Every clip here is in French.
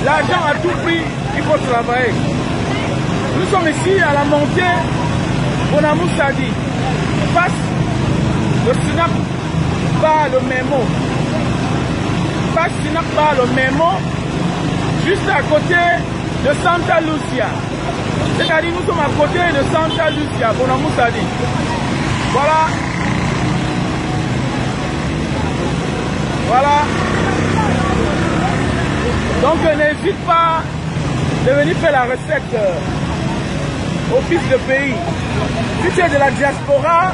L'argent à tout prix, il faut travailler. Nous sommes ici à la montée Bonamou Sadi, face au Sinap par le Memo. Face Sinap par le Memo, juste à côté de Santa Lucia. C'est-à-dire nous sommes à côté de Santa Lucia, Bonamou Sadi. Voilà. Voilà. Donc n'hésite pas de venir faire la recette au fils de pays. Si tu es de la diaspora,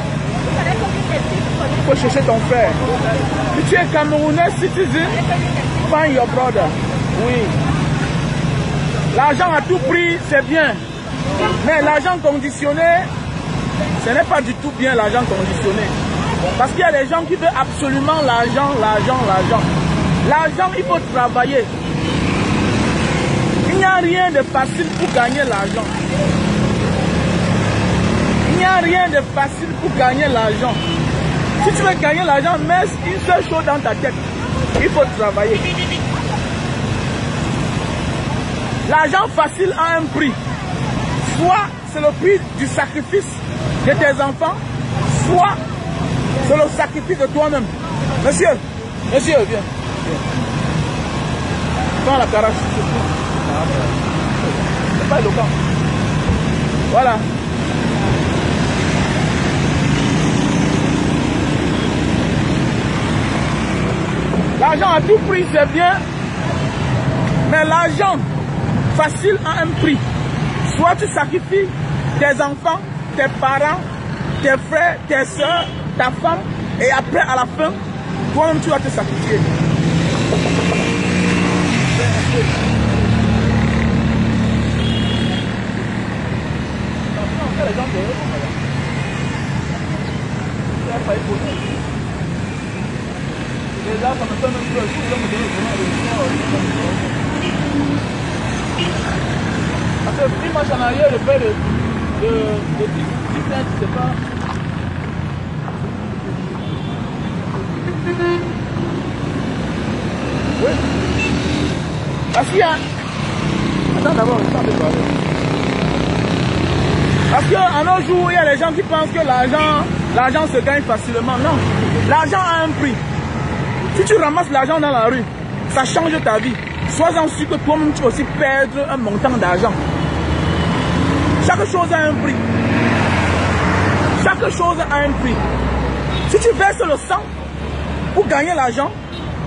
il faut chercher ton frère. Si tu es Camerounais citizen, find your brother. Oui. L'argent à tout prix, c'est bien. Mais l'argent conditionné, ce n'est pas du tout bien l'argent conditionné. Parce qu'il y a des gens qui veulent absolument l'argent, l'argent, l'argent. L'argent, il faut travailler. Il n'y a rien de facile pour gagner l'argent. Il n'y a rien de facile pour gagner l'argent. Si tu veux gagner l'argent, mets une seule chose dans ta tête. Il faut travailler. L'argent facile a un prix. Soit c'est le prix du sacrifice de tes enfants, soit c'est le sacrifice de toi-même. Monsieur, monsieur, viens. Prends la carache. C'est pas éloquent. Voilà. L'argent à tout prix, c'est bien. Mais l'argent facile a un prix. Soit tu sacrifies tes enfants, tes parents, tes frères, tes soeurs, ta femme, et après, à la fin, toi-même, tu vas te sacrifier. Parce que plus marche en arrière, le fait de 10 cents, c'est pas... Oui. Parce qu'il y a... Attends d'abord, je t'en parler. Parce qu'en nos jours, il y a des gens qui pensent que l'argent se gagne facilement. Non, l'argent a un prix. Si tu ramasses l'argent dans la rue, ça change ta vie. Sois-en sûr que toi-même tu vas aussi perdre un montant d'argent. Chaque chose a un prix. Chaque chose a un prix. Si tu verses le sang pour gagner l'argent,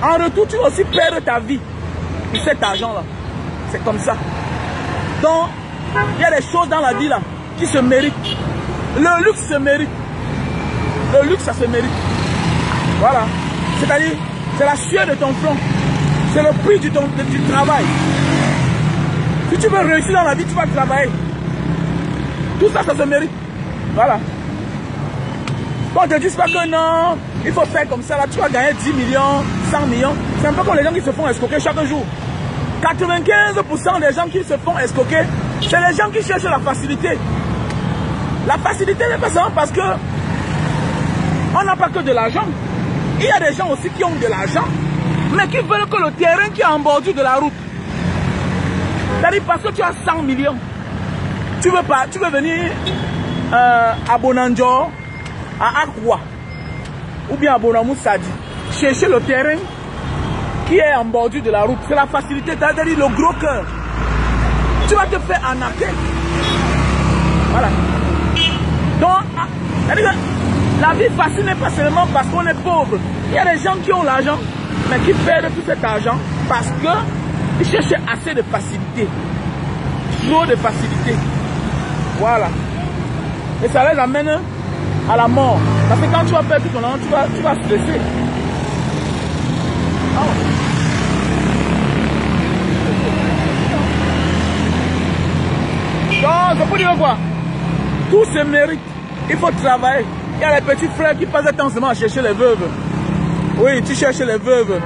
en retour tu vas aussi perdre ta vie pour cet argent-là. C'est comme ça. Donc, il y a des choses dans la vie là qui se méritent. Le luxe se mérite. Le luxe, ça se mérite. Voilà. C'est-à-dire, c'est la sueur de ton front. C'est le prix du travail. Si tu veux réussir dans la vie, tu vas travailler. Tout ça, ça se mérite. Voilà. Bon, ne te dis pas que non, il faut faire comme ça, là, tu vas gagner 10 millions, 100 millions. C'est un peu comme les gens qui se font escroquer chaque jour. 95% des gens qui se font escroquer, c'est les gens qui cherchent la facilité. La facilité n'est pas seulement parce que on n'a pas que de l'argent. Il y a des gens aussi qui ont de l'argent, mais qui veulent que le terrain qui est en bordure de la route. C'est-à-dire parce que tu as 100 millions. Tu veux venir à Bonanjo, à Akwa, ou bien à Bonamou Sadi, chercher le terrain qui est en bordure de la route. C'est la facilité, c'est-à-dire le gros cœur. Tu vas te faire arnaquer. Voilà. Donc, la vie facile n'est pas seulement parce qu'on est pauvre. Il y a des gens qui ont l'argent, mais qui perdent tout cet argent parce qu'ils cherchent assez de facilité. Trop de facilité. Voilà. Et ça les amène à la mort. Parce que quand tu vas perdre tout ton argent, tu vas stresser. Donc, c'est pour dire quoi? Tout se mérite. Il faut travailler. Il y a les petits frères qui passent le temps seulement à chercher les veuves. Oui, tu cherches les veuves.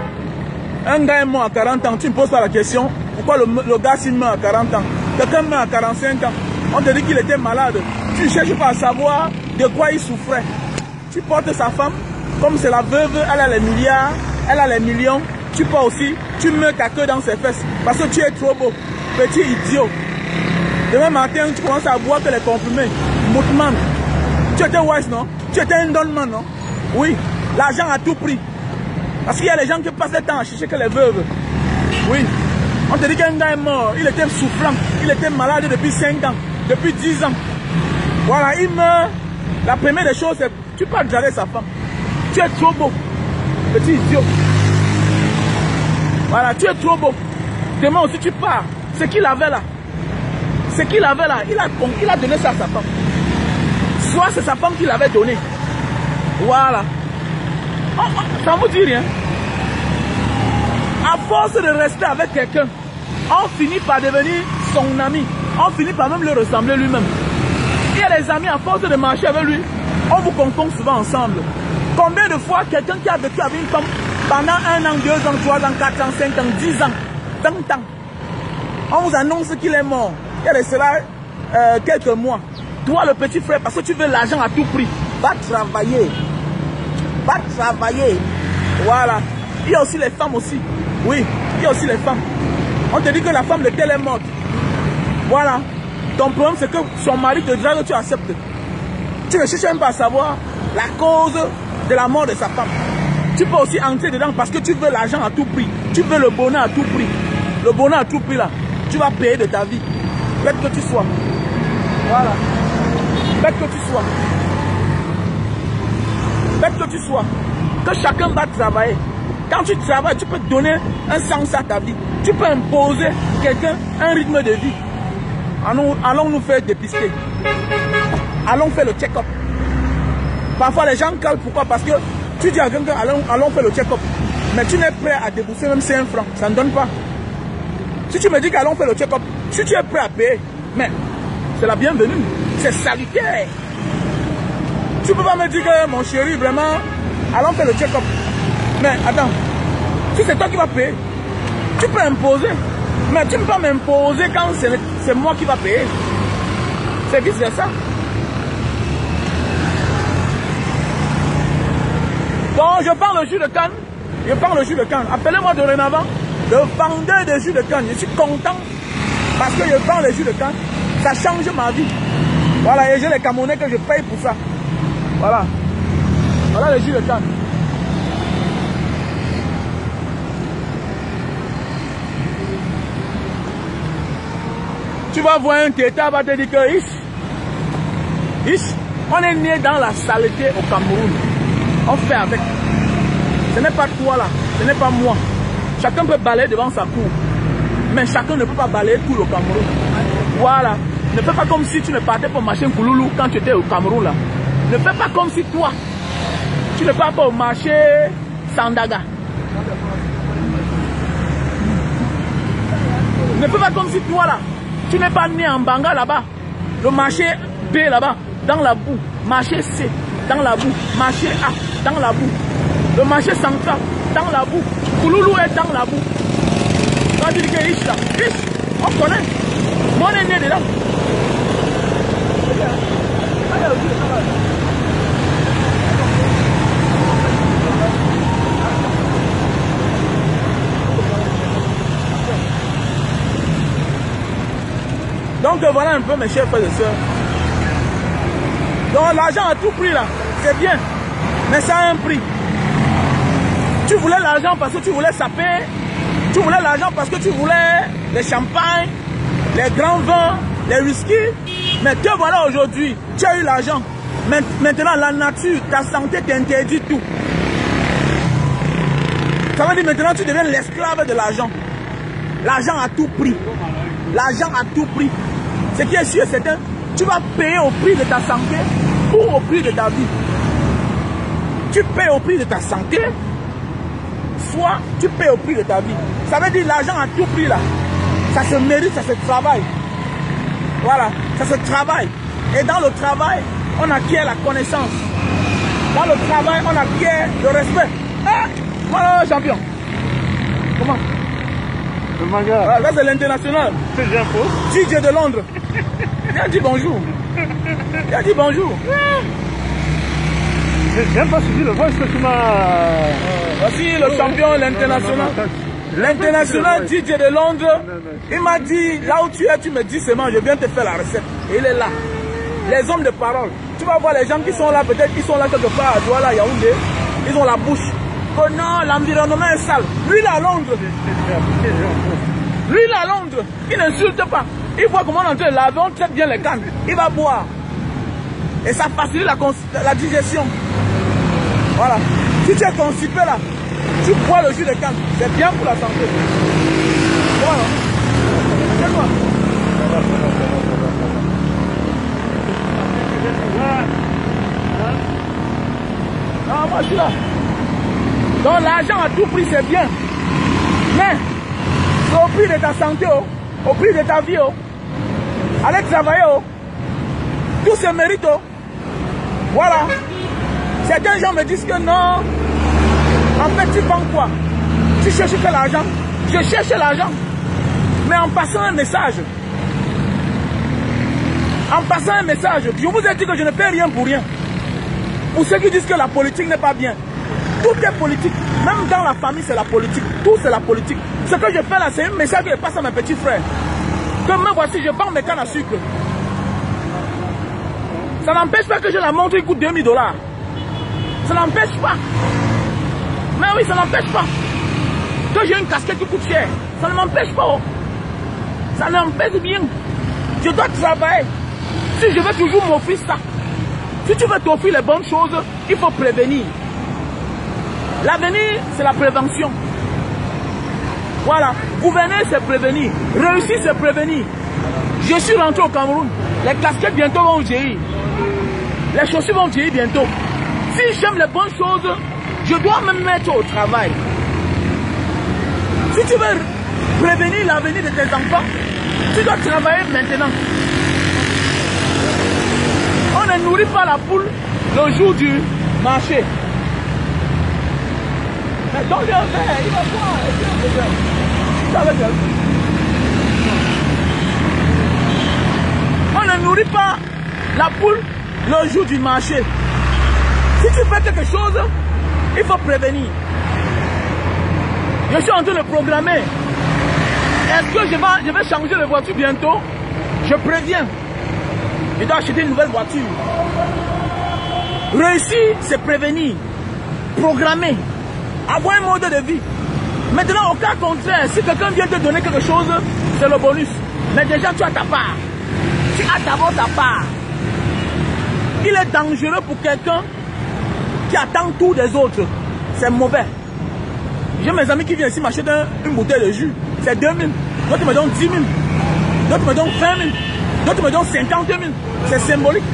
Un gars est mort à 40 ans. Tu ne poses pas la question. Pourquoi le gars s'il meurt à 40 ans? Quelqu'un meurt à 45 ans. On te dit qu'il était malade. Tu ne cherches pas à savoir de quoi il souffrait. Tu portes sa femme. Comme c'est la veuve, elle a les milliards. Elle a les millions. Tu pars aussi. Tu mets ta queue dans ses fesses. Parce que tu es trop beau. Petit idiot. Demain matin, tu commences à boire que les comprimés. Moutman. Tu étais wise, non? Tu étais un donman, non? Oui. L'argent à tout prix. Parce qu'il y a des gens qui passent le temps à chercher que les veuves. Oui. On te dit qu'un gars est mort. Il était souffrant. Il était malade depuis 5 ans. Depuis 10 ans. Voilà, il meurt. La première des choses, c'est tu peux draguer sa femme. Tu es trop beau. Petit idiot. Voilà, tu es trop beau. Demain aussi, tu pars. Ce qu'il avait là. Ce qu'il avait là, il a donné ça à sa femme. Soit c'est sa femme qui l'avait donné. Voilà. Ça ne vous dit rien. À force de rester avec quelqu'un, on finit par devenir son ami. On finit par même le ressembler lui-même. Il y a des amis, à force de marcher avec lui, on vous confond souvent ensemble. Combien de fois quelqu'un qui a vécu avec une femme pendant 1 an, 2 ans, 3 ans, 4 ans, 5 ans, 10 ans, 20 ans, on vous annonce qu'il est mort. Il y a de cela quelques mois. Toi, le petit frère, parce que tu veux l'argent à tout prix, va travailler. Va travailler. Voilà. Il y a aussi les femmes aussi. Oui, il y a aussi les femmes. On te dit que la femme de tel est morte. Voilà. Ton problème, c'est que son mari te drague, tu acceptes. Tu ne cherches même pas à savoir la cause de la mort de sa femme. Tu peux aussi entrer dedans parce que tu veux l'argent à tout prix. Tu veux le bonheur à tout prix. Le bonheur à tout prix, là, tu vas payer de ta vie. Bête que tu sois. Voilà. Bête que tu sois. Bête que tu sois. Que chacun va travailler. Quand tu travailles, tu peux donner un sens à ta vie. Tu peux imposer quelqu'un un rythme de vie. Allons nous faire dépister. Allons faire le check-up. Parfois les gens calent. Pourquoi? Parce que tu dis à quelqu'un allons faire le check-up. Mais tu n'es prêt à débourser même 5 francs. Ça ne donne pas. Si tu me dis qu'allons faire le check-up, si tu es prêt à payer, mais c'est la bienvenue. C'est salutaire. Tu ne peux pas me dire que mon chéri, vraiment, allons faire le check-up. Mais attends, si c'est toi qui vas payer, tu peux imposer. Mais tu ne peux pas m'imposer quand c'est moi qui va payer. C'est vice-versa. Donc je prends le jus de canne. Je prends le jus de canne. Appelez-moi dorénavant le vendeur de jus de canne. Je suis content parce que je prends le jus de canne. Ça change ma vie. Voilà, et j'ai les Camerounais que je paye pour ça. Voilà. Voilà le jus de canne. Tu vas voir un tétard, va te dire que on est né dans la saleté au Cameroun. On fait avec. Ce n'est pas toi là, ce n'est pas moi. Chacun peut balayer devant sa cour. Mais chacun ne peut pas balayer tout le Cameroun. Voilà. Ne fais pas comme si tu ne partais pas au marché Kouloulou quand tu étais au Cameroun là. Ne fais pas comme si toi, tu ne pars pas au marché Sandaga. Ne fais pas comme si toi là, tu n'es pas né en Banga là-bas. Le marché B là-bas, dans la boue. Marché C, dans la boue. Marché A, dans la boue. Le marché central, dans la boue. Kouloulou est dans la boue. Quand tu dis que riche là, riche, on connaît. Moi on est né dedans. Donc voilà un peu mes chers frères et sœurs. Donc l'argent à tout prix là, c'est bien, mais ça a un prix. Tu voulais l'argent parce que tu voulais saper. Tu voulais l'argent parce que tu voulais les champagnes, les grands vins, les whisky. Mais te voilà aujourd'hui. Tu as eu l'argent. Maintenant, la nature, ta santé t'interdit tout. Ça veut dire maintenant, tu deviens l'esclave de l'argent. L'argent à tout prix. L'argent à tout prix. Ce qui est sûr, c'est que tu vas payer au prix de ta santé ou au prix de ta vie. Tu payes au prix de ta santé, soit tu payes au prix de ta vie. Ça veut dire l'argent à tout prix là. Ça se mérite, ça se travaille. Voilà, ça se travaille. Et dans le travail, on acquiert la connaissance. Dans le travail, on acquiert le respect. Ah, voilà le champion. Comment? Le manga. Là, c'est l'international. C'est bien faux. DJ de Londres. Il a dit bonjour. Il a dit bonjour. J'ai même pas suivi le voice que tu m'as... Voici le champion, l'international. L'international DJ de Londres. Il m'a dit, là où tu es, tu me dis seulement, je viens te faire la recette. Et il est là. Les hommes de parole. Tu vas voir les gens qui sont là, peut-être qu'ils sont là quelque part à Douala, Yaoundé. Ils ont la bouche. Oh non, l'environnement est sale. Lui, il est à Londres. Lui, il est à Londres. Il n'insulte pas. Il voit comment on est en train de laver, on traite bien les cannes. Il va boire. Et ça facilite la digestion. Voilà. Si tu es constipé là, tu bois le jus de canne. C'est bien pour la santé. Voilà. C'est quoi? Non, moi je suis là. Donc l'argent à tout prix c'est bien. Mais c'est au prix de ta santé, au prix de ta vie. Allez travailler. Tout se mérite. Voilà. Certains gens me disent que non. En fait, tu vends quoi? Tu cherches que l'argent. Je cherche l'argent. Mais en passant un message. En passant un message. Je vous ai dit que je ne fais rien pour rien. Pour ceux qui disent que la politique n'est pas bien. Tout est politique. Même dans la famille, c'est la politique. Tout, c'est la politique. Ce que je fais là, c'est un message que je passe à mes petits frères. Que me voici, je vends mes cannes à sucre. Ça n'empêche pas que je la montre, il coûte 2000 $. Ça n'empêche pas. Mais oui, ça n'empêche pas. Que j'ai une casquette qui coûte cher. Ça ne m'empêche pas. Ça n'empêche bien. Je dois travailler. Si je veux toujours m'offrir ça. Si tu veux t'offrir les bonnes choses, il faut prévenir. L'avenir, c'est la prévention. Voilà. Gouverner, c'est prévenir. Réussir, c'est prévenir. Je suis rentré au Cameroun. Les casquettes bientôt vont vieillir. Les chaussures vont vieillir bientôt. Si j'aime les bonnes choses, je dois me mettre au travail. Si tu veux prévenir l'avenir de tes enfants, tu dois travailler maintenant. On ne nourrit pas la poule le jour du marché. Mais donc il va voir. On ne nourrit pas la poule le jour du marché. Si tu fais quelque chose, il faut prévenir. Je suis en train de programmer. Est-ce que je vais changer de voiture bientôt? Je préviens. Je dois acheter une nouvelle voiture. Réussir, c'est prévenir. Programmer. Avoir un mode de vie. Maintenant, au cas contraire, si quelqu'un vient te donner quelque chose, c'est le bonus. Mais déjà, tu as ta part. Tu as d'abord ta part. Il est dangereux pour quelqu'un qui attend tout des autres. C'est mauvais. J'ai mes amis qui viennent ici m'acheter une bouteille de jus. C'est 2000. D'autres me donnent 10 000. D'autres me donnent 20 000. D'autres me donnent 50 000. C'est symbolique.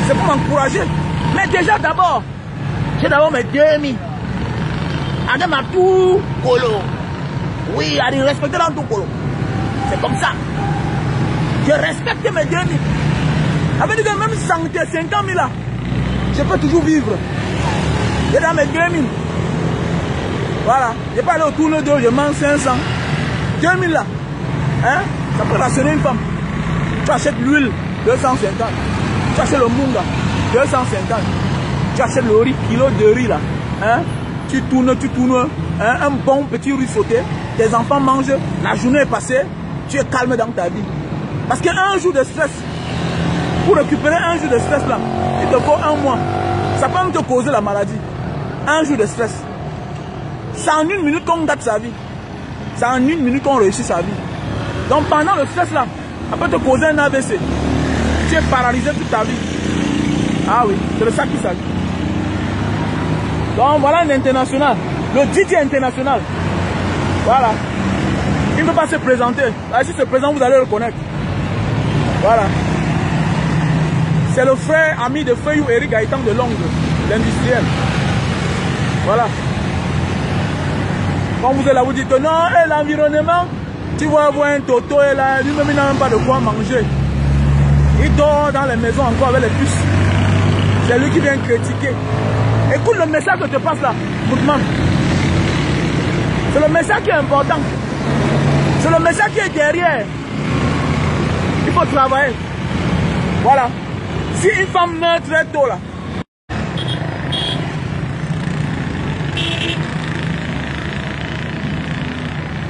C'est pour m'encourager. Mais déjà d'abord, j'ai d'abord mes 2 000. Avec ma tout colo. Oui, allez respecter dans tout colo. C'est comme ça. Je respecte mes 2 000. Avec dire que même santé, 50 000 là, je peux toujours vivre. J'ai dans mes 2 000. Voilà. Je peux aller au tourne d'eau, je mange 500. 2 000 là. Hein? Ça peut rationner une femme. Tu achètes l'huile, 250. Tu achètes le munga, 250. Tu achètes le riz, kilo de riz là. Hein? Tu tournes. Hein? Un bon petit riz sauté. Tes enfants mangent. La journée est passée. Tu es calme dans ta vie. Parce qu'un jour de stress, pour récupérer un jour de stress là, il te faut 1 mois. Ça peut même te causer la maladie. Un jour de stress. C'est en 1 minute qu'on gâte sa vie. C'est en 1 minute qu'on réussit sa vie. Donc pendant le stress là, on peut te causer un AVC. Tu es paralysé toute ta vie. Ah oui, c'est de ça qu'il s'agit. Donc voilà un international. Le DJ international. Voilà. Il ne peut pas se présenter. S'il se présente, vous allez le connaître. Voilà. C'est le frère ami de Feuillou Eric Gaëtan de Londres, l'industriel. Voilà. Quand vous êtes là, vous dites que non, l'environnement, tu vas avoir un toto et là, lui-même il n'a même pas de quoi manger. Il dort dans les maisons encore avec les puces. C'est lui qui vient critiquer. Écoute le message que te passe là, Boutman. C'est le message qui est important. C'est le message qui est derrière. Il faut travailler. Voilà. Si une femme meurt très tôt là,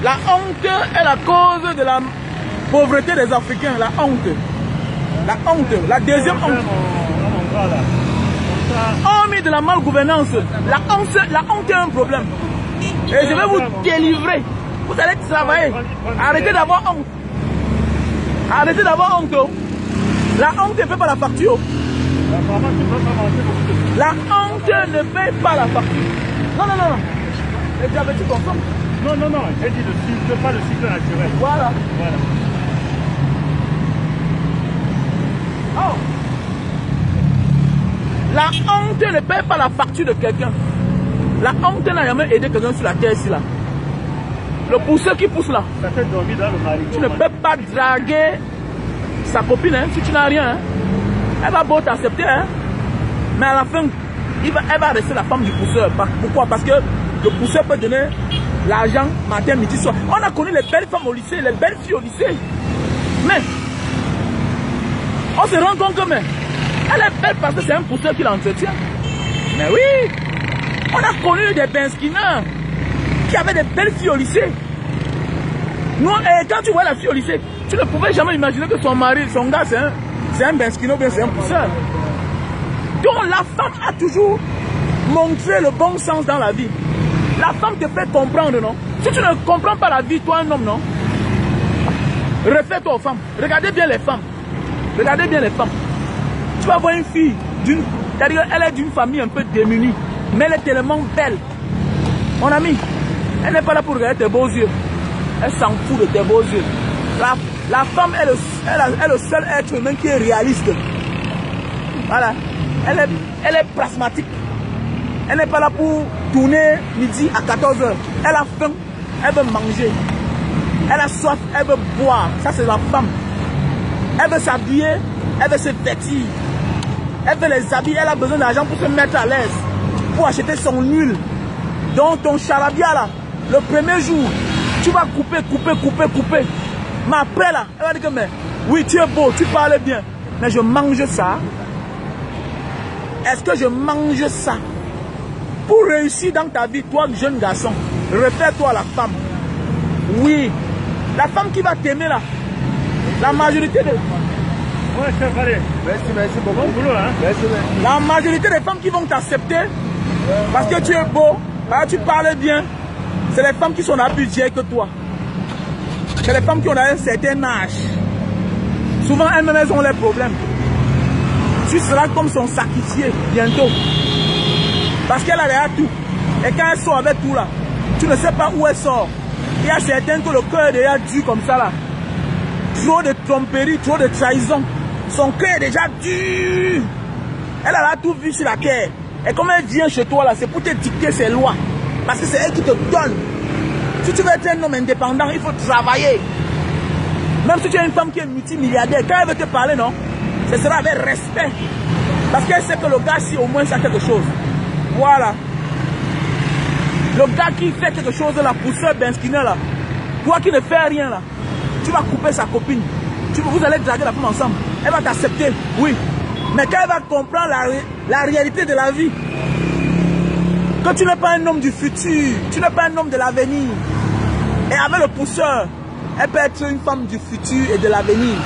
la honte est la cause de la pauvreté des Africains. La honte. La honte. La deuxième honte. Hormis de la malgouvernance, la honte est un problème. Et je vais vous délivrer. Vous allez travailler. Arrêtez d'avoir honte. Arrêtez d'avoir honte. La honte ne paie pas la facture. La honte ne paie pas la facture. Non, non, non, non. Les diabétiques consomment. Non, non, non. J'ai dit le cycle, pas le cycle naturel. Voilà. Voilà. Oh. La honte ne paie pas la facture de quelqu'un. La honte n'a jamais aidé quelqu'un sur la terre ici là. Le pousseur qui pousse là. Ça fait dormir dans le mari. Tu ne peux pas draguer sa copine hein, si tu n'as rien. Hein. Elle va beau t'accepter. Hein. Mais à la fin, elle va rester la femme du pousseur. Pourquoi? Parce que le pousseur peut donner l'argent matin, midi, soir. On a connu les belles femmes au lycée, les belles filles au lycée. Mais on se rend compte que mais, elle est belle parce que c'est un pousseur qui l'entretient. Mais oui, on a connu des benskina qui avaient des belles filles au lycée. Nous, quand tu vois la fille au lycée, tu ne pouvais jamais imaginer que son mari, son gars, c'est un benskina ou bien c'est un pousseur. Donc la femme a toujours montré le bon sens dans la vie. La femme te fait comprendre, non? Si tu ne comprends pas la vie, toi un homme, non? Réfère-toi aux femmes. Regardez bien les femmes. Regardez bien les femmes. Tu vas voir une fille, c'est-à-dire elle est d'une famille un peu démunie, mais elle est tellement belle. Mon ami, elle n'est pas là pour regarder tes beaux yeux. Elle s'en fout de tes beaux yeux. La femme est le seul être humain qui est réaliste. Voilà. Elle est pragmatique. Elle n'est pas là pour tourner midi à 14 h. Elle a faim, elle veut manger. Elle a soif, elle veut boire. Ça, c'est la femme. Elle veut s'habiller, elle veut se vêtir. Elle veut les habiller, elle a besoin d'argent pour se mettre à l'aise. Pour acheter son huile. Donc ton charabia là, le premier jour, tu vas couper. Mais après là, elle va dire que mais, oui, tu es beau, tu parles bien. Mais je mange ça. Est-ce que je mange ça? Pour réussir dans ta vie, toi, jeune garçon, réfère-toi à la femme. Oui, la femme qui va t'aimer là, la majorité des... Ouais, chef, allez. Merci beaucoup. Bon boulot, hein. Merci. La majorité des femmes qui vont t'accepter, parce que tu es beau, parce que tu parles bien, c'est les femmes qui sont là plus vieilles que toi. C'est les femmes qui ont un certain âge. Souvent, elles-mêmes ont les problèmes. Tu seras comme son sacrifié bientôt. Parce qu'elle a déjà tout. Et quand elle sort avec tout là, tu ne sais pas où elle sort. Il y a certains que le cœur est déjà dur comme ça là. Trop de tromperie, trop de trahison. Son cœur est déjà dur. Elle a là tout vu sur la terre. Et comme elle vient chez toi là, c'est pour te dicter ses lois. Parce que c'est elle qui te donne. Si tu veux être un homme indépendant, il faut travailler. Même si tu es une femme qui est multimilliardaire, quand elle veut te parler, non, ce sera avec respect. Parce qu'elle sait que le gars, si au moins ça quelque chose. Voilà. Le gars qui fait quelque chose, la pousseur benskina là, toi qui ne fais rien là, tu vas couper sa copine. Vous allez draguer la femme ensemble. Elle va t'accepter, oui. Mais quand elle va comprendre la réalité de la vie, que tu n'es pas un homme du futur, tu n'es pas un homme de l'avenir. Et avec le pousseur, elle peut être une femme du futur et de l'avenir.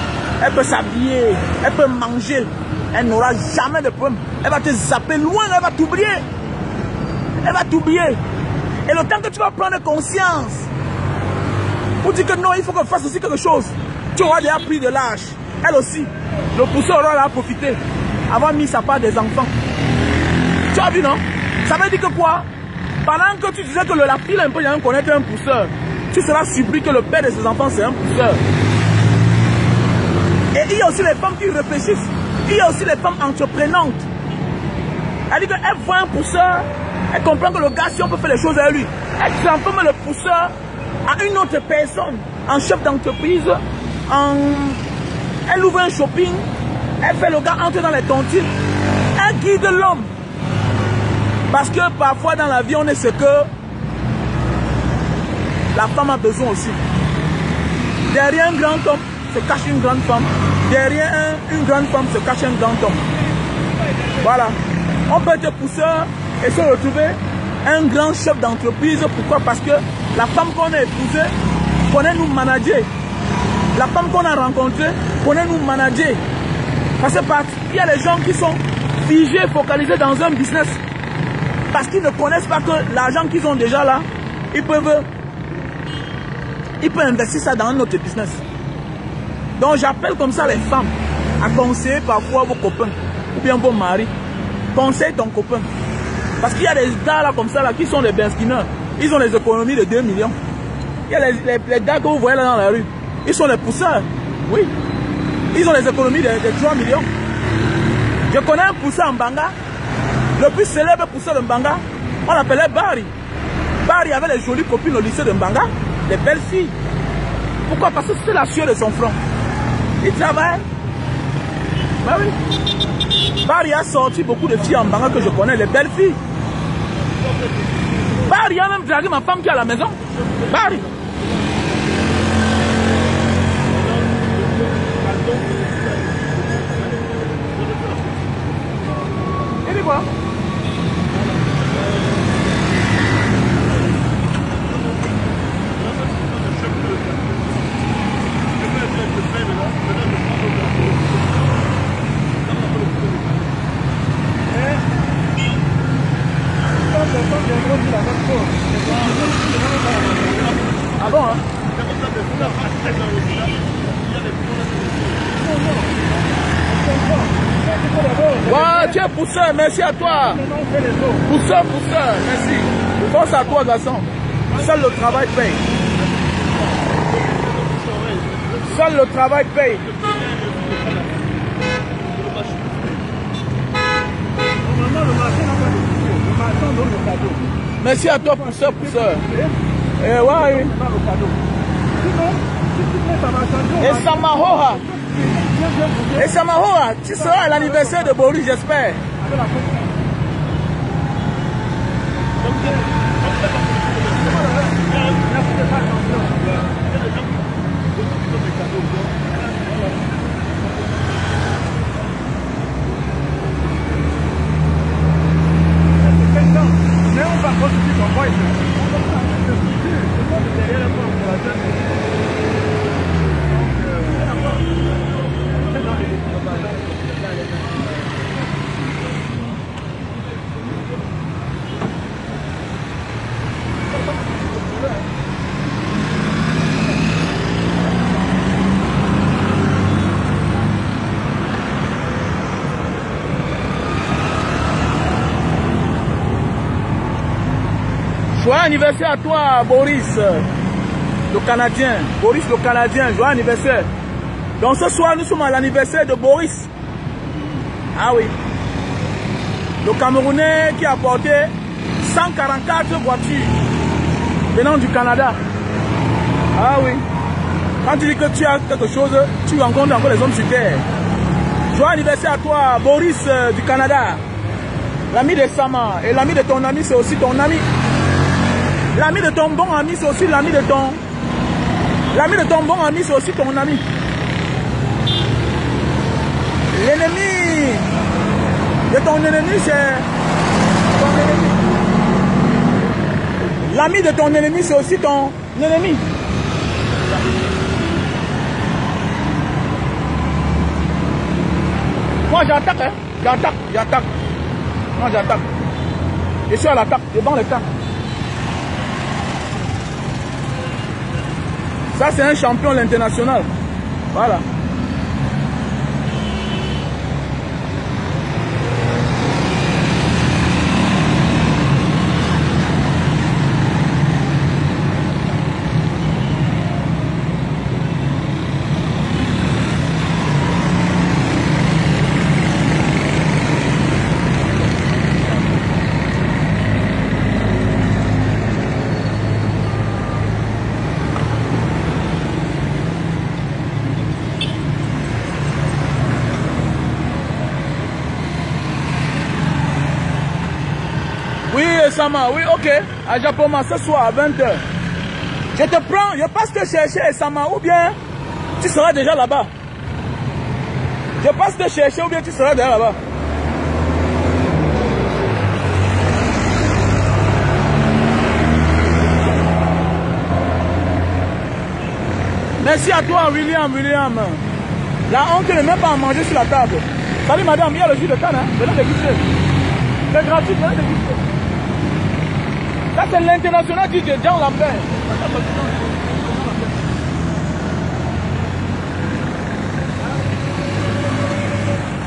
Elle peut s'habiller, elle peut manger. Elle n'aura jamais de problème. Elle va te zapper loin, elle va t'oublier. Elle va t'oublier. Et le temps que tu vas prendre conscience pour dire que non, il faut qu'on fasse aussi quelque chose, tu auras déjà pris de l'âge. Elle aussi, le pousseur aura là profité, avoir mis sa part des enfants. Tu as vu, non? Ça veut dire que quoi? Pendant que tu disais que la fille un peu rien connaître un pousseur, tu seras surpris que le père de ses enfants c'est un pousseur. Et il y a aussi les femmes qui réfléchissent. Il y a aussi les femmes entreprenantes. Elle dit qu'elle voit un pousseur, elle comprend que le gars, si on peut faire les choses à lui, elle transforme le pousseur à une autre personne, en chef d'entreprise, elle ouvre un shopping, elle fait le gars entrer dans les tontines, elle guide l'homme. Parce que parfois dans la vie, on est ce que la femme a besoin aussi. Derrière un grand homme se cache une grande femme. Derrière une grande femme se cache un grand homme. Voilà. On peut être pousseur et se retrouver un grand chef d'entreprise. Pourquoi? Parce que la femme qu'on a épousée connaît nous manager. La femme qu'on a rencontrée connaît nous manager. Parce qu'il y a des gens qui sont figés, focalisés dans un business. Parce qu'ils ne connaissent pas que l'argent qu'ils ont déjà là, ils peuvent investir ça dans un autre business. Donc j'appelle comme ça les femmes à conseiller parfois vos copains ou bien vos maris. Conseille ton copain. Parce qu'il y a des gars là comme ça là qui sont des benzineurs. Ils ont les économies de 2 millions. Il y a les gars que vous voyez là dans la rue. Ils sont les pousseurs. Oui. Ils ont les économies de 3 millions. Je connais un pousseur en Banga. Le plus célèbre pousseur de Mbanga, on l'appelait Barry. Barry avait les jolies copines au lycée de Mbanga, des belles filles. Pourquoi? Parce que c'est la sueur de son front. Il travaille. Ben oui. Barry a sorti beaucoup de filles en Mbanga que je connais, les belles filles. Barry a même dragué ma femme qui est à la maison. Barry. Il dit quoi? Ah bon, hein? Ouais, tu es pousseur, merci à toi. Pousseur, merci. Force à toi, garçon. Seul le travail paye. Seul le travail paye. Merci à toi, pousseur. Eh ouais. Et Samahoa, tu seras à l'anniversaire de Boris, j'espère. Joyeux anniversaire à toi, Boris, le Canadien. Boris, le Canadien, joyeux anniversaire. Donc ce soir, nous sommes à l'anniversaire de Boris. Ah oui. Le Camerounais qui a apporté 144 voitures venant du Canada. Ah oui. Quand tu dis que tu as quelque chose, tu rencontres encore les hommes sur terre. Joyeux anniversaire à toi, Boris du Canada. L'ami de Sama. Et l'ami de ton ami, c'est aussi ton ami. L'ami de ton bon ami, c'est aussi l'ami de ton... L'ami de ton bon ami, c'est aussi ton ami. L'ennemi de ton ennemi, c'est ton ennemi. L'ami de ton ennemi, c'est aussi ton ennemi. Moi, j'attaque, hein. J'attaque. Moi, j'attaque. Je suis à l'attaque, devant le camp. Ça, c'est un champion, l'international. Voilà. Oui, Sama, oui, ok. À Japoma, ce soir à 20 h. Je te prends, je passe te chercher, Sama, ou bien tu seras déjà là-bas. Je passe te chercher, ou bien tu seras déjà là-bas. Merci à toi, William. La honte n'est même pas à manger sur la table. Salut, madame, il y a le jus de canne, hein? Venez déguster. C'est gratuit, venez déguster. Ça, c'est l'international DJ Jean Lambert.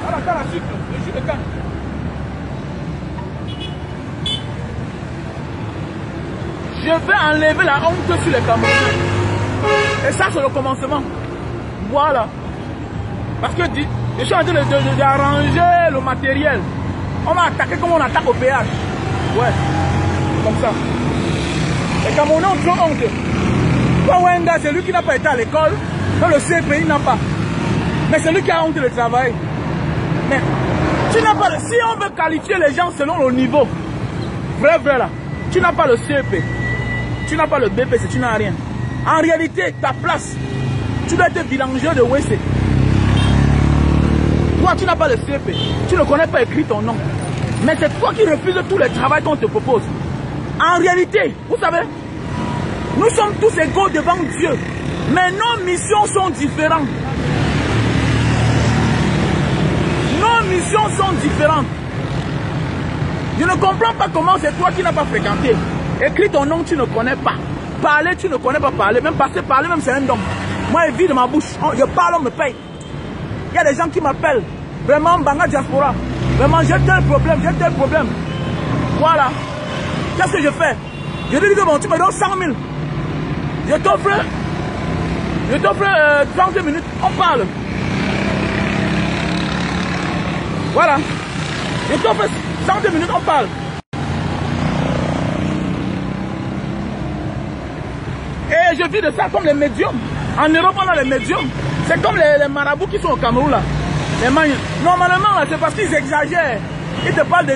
Voilà, canne à sucre, le jus de canne. Je vais enlever la honte sur les Camerounais. Et ça, c'est le commencement. Voilà. Parce que je suis en train d'arranger le matériel. On va attaquer comme on attaque au péage. Ouais. Comme ça. Les Camerounais ont trop honte. Toi, Wenda, c'est lui qui n'a pas été à l'école. Dans le CPI, il n'a pas. Mais c'est lui qui a honte de travailler. Mais tu n'as pas si on veut qualifier les gens selon le niveau, vrai là, tu n'as pas le CEP. Tu n'as pas le BPC, tu n'as rien. En réalité, ta place, tu dois être bilanger de WC. Toi, tu n'as pas le CEP. Tu ne connais pas écrit ton nom. Mais c'est toi qui refuses tout le travail qu'on te propose. En réalité, vous savez, nous sommes tous égaux devant Dieu. Mais nos missions sont différentes. Nos missions sont différentes. Je ne comprends pas comment c'est toi qui n'as pas fréquenté. Écris ton nom, tu ne connais pas. Parler, tu ne connais pas parler. Même passer, parler, même c'est un don. Moi, je vis de ma bouche. Je parle, on me paye. Il y a des gens qui m'appellent. Vraiment, Banga Diaspora. Vraiment, j'ai tel problème. Voilà. Qu'est-ce que je fais? Je lui dis que bon, tu me donnes 100 000. Je t'offre 30 minutes. On parle. Voilà. Je t'offre 30 minutes. On parle. Et je vis de ça comme les médiums. En Europe, on a les médiums. C'est comme les marabouts qui sont au Cameroun là. Normalement, c'est parce qu'ils exagèrent. Ils te parlent de...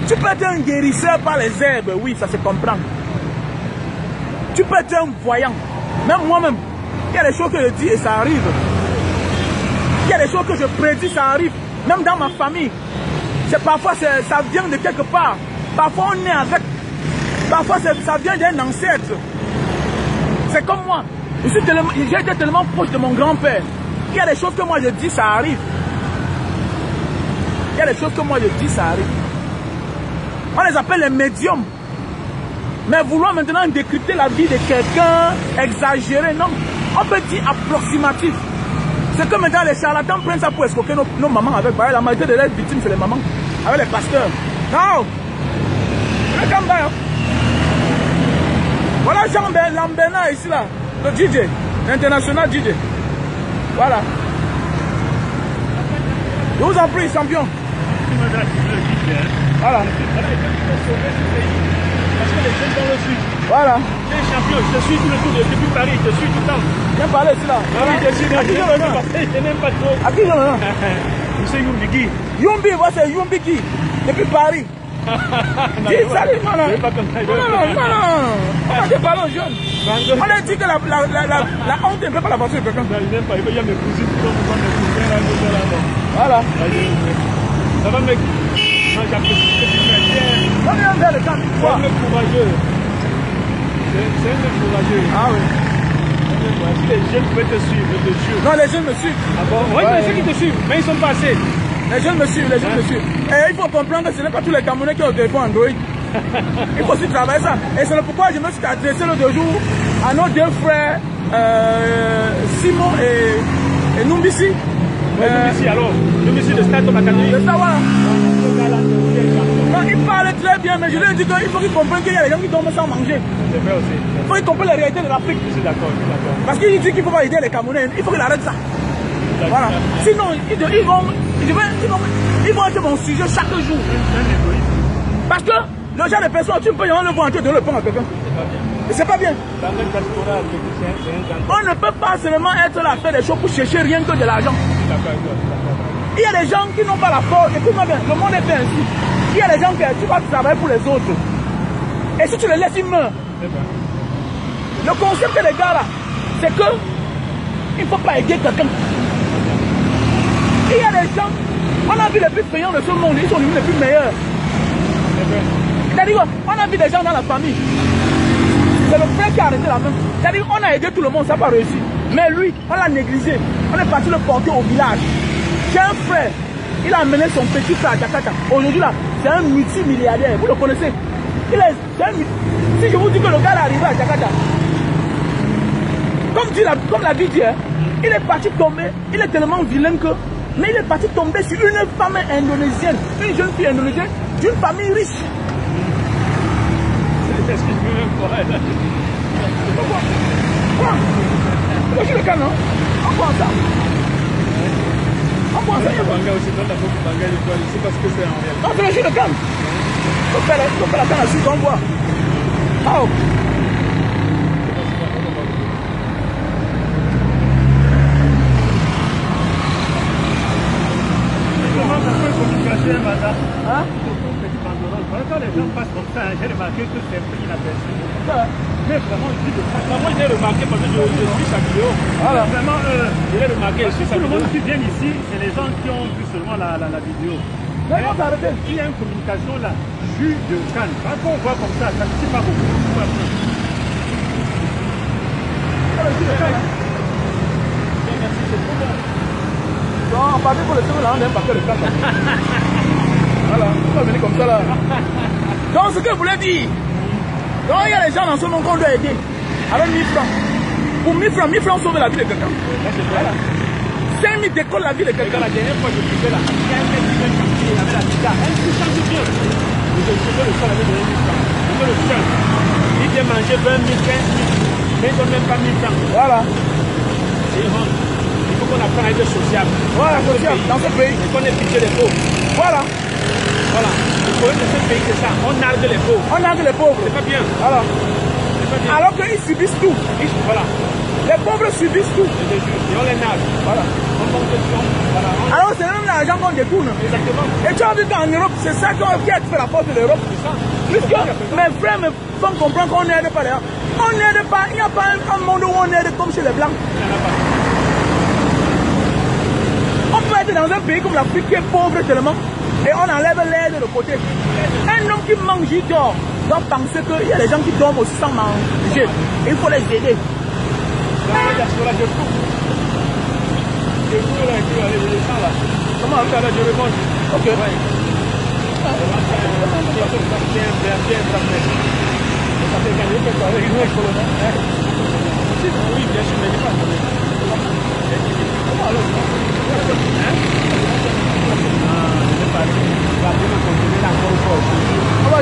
Tu peux être un guérisseur par les herbes, oui, ça se comprend. Tu peux être un voyant. Même moi-même, il y a des choses que je dis et ça arrive. Il y a des choses que je prédis, ça arrive. Même dans ma famille. Parfois, ça vient de quelque part. Parfois, on est avec. Parfois, ça vient d'un ancêtre. C'est comme moi. J'ai été tellement proche de mon grand-père. Il y a des choses que moi je dis, ça arrive. Il y a des choses que moi je dis, ça arrive. On les appelle les médiums. Mais vouloir maintenant décrypter la vie de quelqu'un, exagérer, non. On peut dire approximatif. C'est comme maintenant les charlatans prennent ça pour escroquer nos mamans avec. La majorité de leurs victimes, c'est les mamans. Avec les pasteurs. Non. Voilà Jean Lambena ici là. Le DJ. L'international DJ. Voilà. Je vous en prie, champion. Voilà. Parce que les jeunes dans le sud. Voilà. Tu es champion, je te suis tout le tour depuis Paris, je te suis tout le temps. Viens parler ici là. Oui, je suis là. Je n'aime pas trop. À qui j'en ai? Monsieur Yumbi Guy. Yumbi, moi c'est Yumbi Guy. Depuis Paris. Dis salut, non. On a dit parler aux jeunes. On a dit que la honte ne peut pas la passer de quelqu'un. Il n'aime pas, il y a mes cousines qui sont mes cousins là. Voilà. Ça va mec. Non, j'apprécie ce que tu fais. On vient vers le camp. C'est un mec courageux. C'est un mec courageux. Ah oui. Si les jeunes pouvaient te suivre, te suivre. Non, les jeunes me suivent. Ah bon? Oui, mais ceux qui te suivent, mais ils sont pas assez. Les jeunes me suivent, les jeunes me suivent. Et il faut comprendre que ce n'est pas tous les Camerounais qui ont le téléphone Android. Il faut aussi travailler ça. Et c'est pourquoi je me suis adressé l'autre jour à nos deux frères Simon et Numbisi. Numbisi alors, Numbisi de Stade Academy. De ça, voilà. Non, il parle très bien, mais je lui ai dit qu'il faut qu'il comprenne qu'il y a des gens qui dorment sans manger. C'est vrai aussi. Il faut qu'il comprenne la réalité de l'Afrique. Je suis d'accord, Parce qu'il dit qu'il ne faut pas aider les Camerounais. Il faut qu'il arrête ça. Voilà. Sinon, ils vont être mon sujet chaque jour. Parce que le genre de personnes, tu peux y en le voir en train de le prendre à quelqu'un. Et c'est pas bien. On ne peut pas seulement être là à faire des choses pour chercher rien que de l'argent. Il y a des gens qui n'ont pas la force. Écoute-moi bien, le monde est fait ainsi. Il y a des gens qui tu vas travailler pour les autres. Et si tu les laisses, ils meurent. Le concept des gars là, c'est que il ne faut pas aider quelqu'un. Il y a des gens, on a vu les plus payants de ce monde, ils sont les plus meilleurs. C'est-à-dire on a vu des gens dans la famille. C'est le frère qui a arrêté la main. C'est-à-dire on a aidé tout le monde, ça n'a pas réussi. Mais lui, on l'a négligé. On est parti le porter au village. J'ai un frère, il a amené son petit frère à Jakarta. Aujourd'hui là, c'est un multimilliardaire. Vous le connaissez? Si je vous dis que le gars est arrivé à Jakarta, comme la vie dit, il est parti tomber, il est tellement vilain que, mais il est parti tomber sur une femme indonésienne, une jeune fille indonésienne, d'une famille riche. Pourquoi? Je suis le cas, non? On prend ça. On prend ça. C'est parce que c'est en réalité. Non, c'est le cas. Il faut faire la canne à suivre, on voit. Oh. Hein? Quand les gens passent comme ça, j'ai remarqué que c'est inaperçu. Mais vraiment, moi j'ai remarqué parce que je suis sa vidéo. Voilà. Vraiment, je l'ai remarqué. Tout le monde qui vient ici, c'est les gens qui ont vu seulement la vidéo. Mais non, arrêtez. Il y a une communication là, jus de canne. Quand on voit comme ça ne suffit pas beaucoup. Merci, c'est trop bon. Non, en partie pour le second, là, on aime pas que le canne. Voilà, on va venir comme ça là. Donc ce que je voulais dire, donc il y a des gens dans ce monde qu'on doit aider avec 1000 francs. Pour 1000 francs sauver la vie de quelqu'un. Voilà. 5000 décolle la vie de quelqu'un. La dernière fois que je faisais là, il y a un mec qui vient chanter avec la guitare. Il chante bien. Je faisais le sol avec 1000 francs. Je fais le seul. Il vient manger 20 000, 15 000. Mais il ne donne même pas 1000 francs. Voilà. C'est une honte. Il faut qu'on apprenne à être sociable. Voilà, sociable dans ce pays. Et qu'on ait pitié des pauvres. Voilà. Voilà. Le problème de ce pays, c'est ça. On nargue les pauvres. On nargue les pauvres. C'est pas bien. Voilà. C'est pas bien. Alors qu'ils subissent tout. Voilà. Les pauvres subissent tout. Et on les nargue. Voilà. On manque de temps. Voilà. Alors c'est même l'argent qu'on détourne. Exactement. Et tu as vu qu'en Europe, c'est ça qui a fait la force de l'Europe. C'est ça. Puisque mes frères me font comprendre qu'on n'aide pas les gens. On n'aide pas. Il n'y a pas un monde où on aide comme chez les Blancs. Il n'y en a pas. On peut être dans un pays comme l'Afrique qui est pauvre tellement et on enlève l'aide de côté. Un homme qui mange, il dort, doit penser qu'il y a des gens qui dorment aussi sans manger. Il faut les aider. Comment on fait là, je remonte. Ok. Oui, bien sûr, mais pas. On va